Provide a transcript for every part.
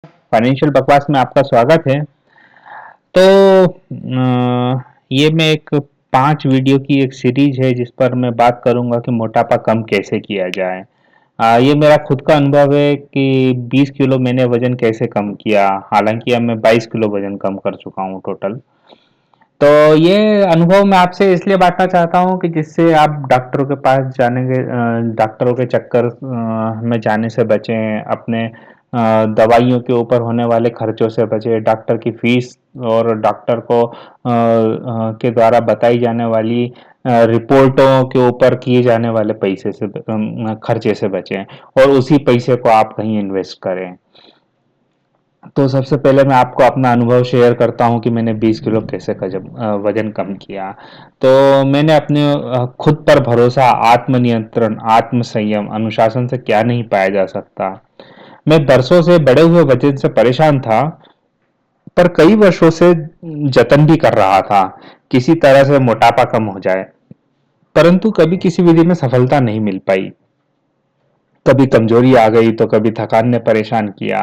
Financial बकवास में आपका स्वागत है। तो ये मैं एक 5 वीडियो की एक सीरीज है जिस पर मैं बात करूंगा कि मोटापा कम कैसे किया जाए। ये मेरा खुद का अनुभव है कि 20 किलो मैंने वजन कैसे कम किया, हालांकि अब मैं 22 किलो वजन कम कर चुका हूँ टोटल। तो ये अनुभव मैं आपसे इसलिए बांटना चाहता हूँ कि जिससे आप डॉक्टरों के पास जाने के डॉक्टरों के चक्कर में जाने से बचें, अपने दवाइयों के ऊपर होने वाले खर्चों से बचें, डॉक्टर की फीस और डॉक्टर को के द्वारा बताई जाने वाली रिपोर्टों के ऊपर किए जाने वाले पैसे से खर्चे से बचें और उसी पैसे को आप कहीं इन्वेस्ट करें। तो सबसे पहले मैं आपको अपना अनुभव शेयर करता हूँ कि मैंने 20 किलो कैसे वजन कम किया। तो मैंने अपने खुद पर भरोसा, आत्मनियंत्रण, आत्म संयम, अनुशासन से क्या नहीं पाया जा सकता। मैं बरसों से बढ़े हुए वजन से परेशान था, पर कई वर्षों से जतन भी कर रहा था किसी तरह से मोटापा कम हो जाए, परंतु कभी किसी विधि में सफलता नहीं मिल पाई। कभी कमजोरी आ गई तो कभी थकान ने परेशान किया।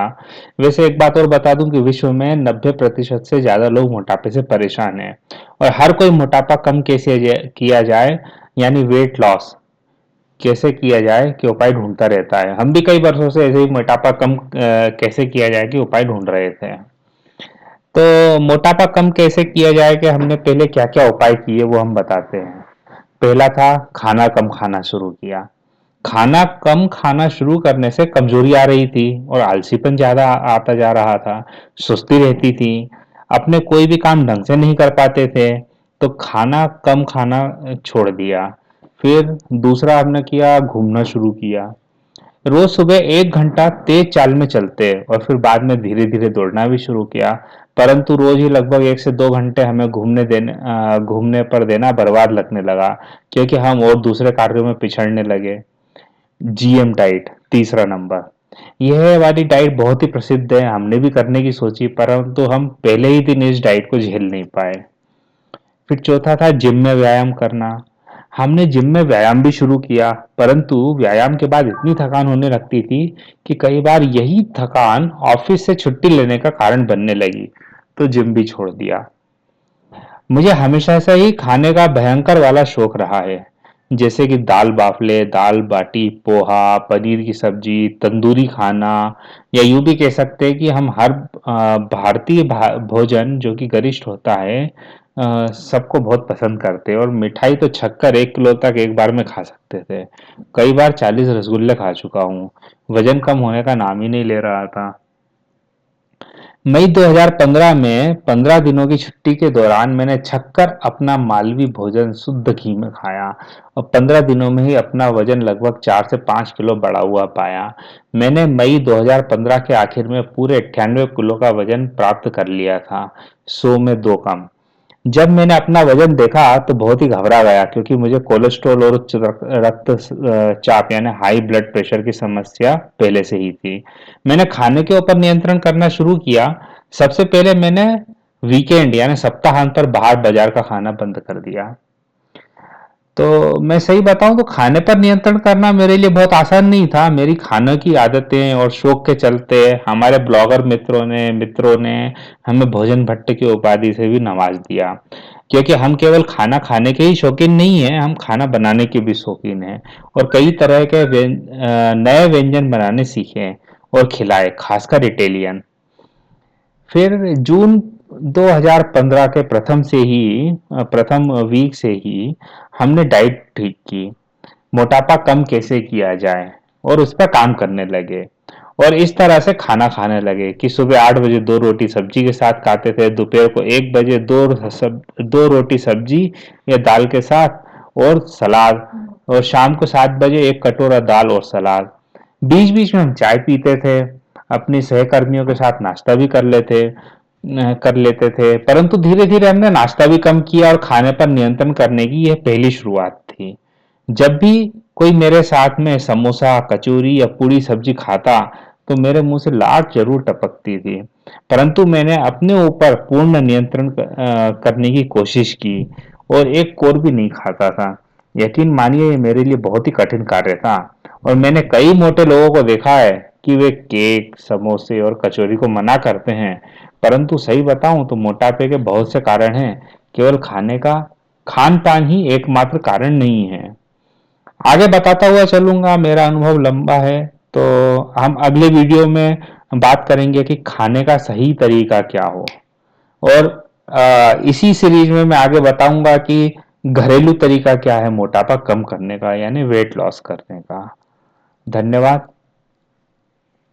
वैसे एक बात और बता दूं कि विश्व में 90% से ज्यादा लोग मोटापे से परेशान हैं और हर कोई मोटापा कम कैसे किया जाए, यानी वेट लॉस कैसे किया जाए कि उपाय ढूंढता रहता है। हम भी कई वर्षों से ऐसे ही मोटापा कम कैसे किया जाए कि उपाय ढूंढ रहे थे। तो मोटापा कम कैसे किया जाए कि हमने पहले क्या क्या उपाय किए वो हम बताते हैं। पहला था खाना कम खाना शुरू किया। खाना कम खाना शुरू करने से कमजोरी आ रही थी और आलसीपन ज्यादा आता जा रहा था, सुस्ती रहती थी, अपने कोई भी काम ढंग से नहीं कर पाते थे। तो खाना कम खाना छोड़ दिया। फिर दूसरा हमने किया, घूमना शुरू किया। रोज सुबह 1 घंटा तेज चाल में चलते और फिर बाद में धीरे धीरे दौड़ना भी शुरू किया। परंतु रोज ही लगभग 1 से 2 घंटे हमें घूमने पर देना बर्बाद लगने लगा, क्योंकि हम और दूसरे कार्यों में पिछड़ने लगे। जीएम डाइट तीसरा नंबर। यह वाली डाइट बहुत ही प्रसिद्ध है, हमने भी करने की सोची, परंतु हम पहले ही दिन इस डाइट को झेल नहीं पाए। फिर चौथा था जिम में व्यायाम करना। हमने जिम में व्यायाम भी शुरू किया, परंतु व्यायाम के बाद इतनी थकान होने लगती थी कि कई बार यही थकान ऑफिस से छुट्टी लेने का कारण बनने लगी, तो जिम भी छोड़ दिया। मुझे हमेशा से ही खाने का भयंकर वाला शौक रहा है, जैसे कि दाल बाफले, दाल बाटी, पोहा, पनीर की सब्जी, तंदूरी खाना, या यूं भी कह सकते हैं कि हम हर भारतीय भोजन जो कि गरिष्ठ होता है सबको बहुत पसंद करते हैं। और मिठाई तो छक्कर 1 किलो तक एक बार में खा सकते थे। कई बार 40 रसगुल्ले खा चुका हूँ। वजन कम होने का नाम ही नहीं ले रहा था। मई 2015 में 15 दिनों की छुट्टी के दौरान मैंने छक्कर अपना मालवी भोजन शुद्ध घी में खाया और 15 दिनों में ही अपना वजन लगभग 4 से 5 किलो बढ़ा हुआ पाया। मैंने मई 2015 के आखिर में पूरे 98 किलो का वजन प्राप्त कर लिया था, 100 में 2 कम। जब मैंने अपना वजन देखा तो बहुत ही घबरा गया, क्योंकि मुझे कोलेस्ट्रॉल और उच्च रक्त चाप यानी हाई ब्लड प्रेशर की समस्या पहले से ही थी। मैंने खाने के ऊपर नियंत्रण करना शुरू किया। सबसे पहले मैंने वीकेंड यानी सप्ताहांत पर बाहर बाजार का खाना बंद कर दिया। तो मैं सही बताऊं तो खाने पर नियंत्रण करना मेरे लिए बहुत आसान नहीं था। मेरी खाने की आदतें और शौक के चलते हमारे ब्लॉगर मित्रों ने हमें भोजन भट्ट की उपाधि से भी नवाज दिया, क्योंकि हम केवल खाना खाने के ही शौकीन नहीं हैं, हम खाना बनाने के भी शौकीन हैं और कई तरह के नए व्यंजन बनाने सीखे और खिलाए, खासकर इटालियन। फिर जून 2015 के प्रथम वीक से ही हमने डाइट ठीक की, मोटापा कम कैसे किया जाए और उस पर काम करने लगे। और इस तरह से खाना खाने लगे कि सुबह 8 बजे 2 रोटी सब्जी के साथ खाते थे, दोपहर को 1 बजे 2 रोटी सब्जी या दाल के साथ और सलाद, और शाम को 7 बजे एक कटोरा दाल और सलाद। बीच बीच में हम चाय पीते थे, अपनी सहकर्मियों के साथ नाश्ता भी कर लेते थे। परंतु धीरे धीरे हमने नाश्ता भी कम किया और खाने पर नियंत्रण करने की यह पहली शुरुआत थी। जब भी कोई मेरे साथ में समोसा, कचौरी या पूरी सब्जी खाता तो मेरे मुंह से लार जरूर टपकती थी, परंतु मैंने अपने ऊपर पूर्ण नियंत्रण करने की कोशिश की और एक कोर भी नहीं खाता था। यकीन मानिए ये मेरे लिए बहुत ही कठिन कार्य था और मैंने कई मोटे लोगों को देखा है कि वे केक, समोसे और कचौरी को मना करते हैं, परंतु सही बताऊं तो मोटापे के बहुत से कारण हैं। केवल खान पान ही एकमात्र कारण नहीं है। आगे बताता हुआ चलूंगा, मेरा अनुभव लंबा है, तो हम अगले वीडियो में बात करेंगे कि खाने का सही तरीका क्या हो। और इसी सीरीज में मैं आगे बताऊंगा कि घरेलू तरीका क्या है मोटापा कम करने का, यानी वेट लॉस करने का। धन्यवाद।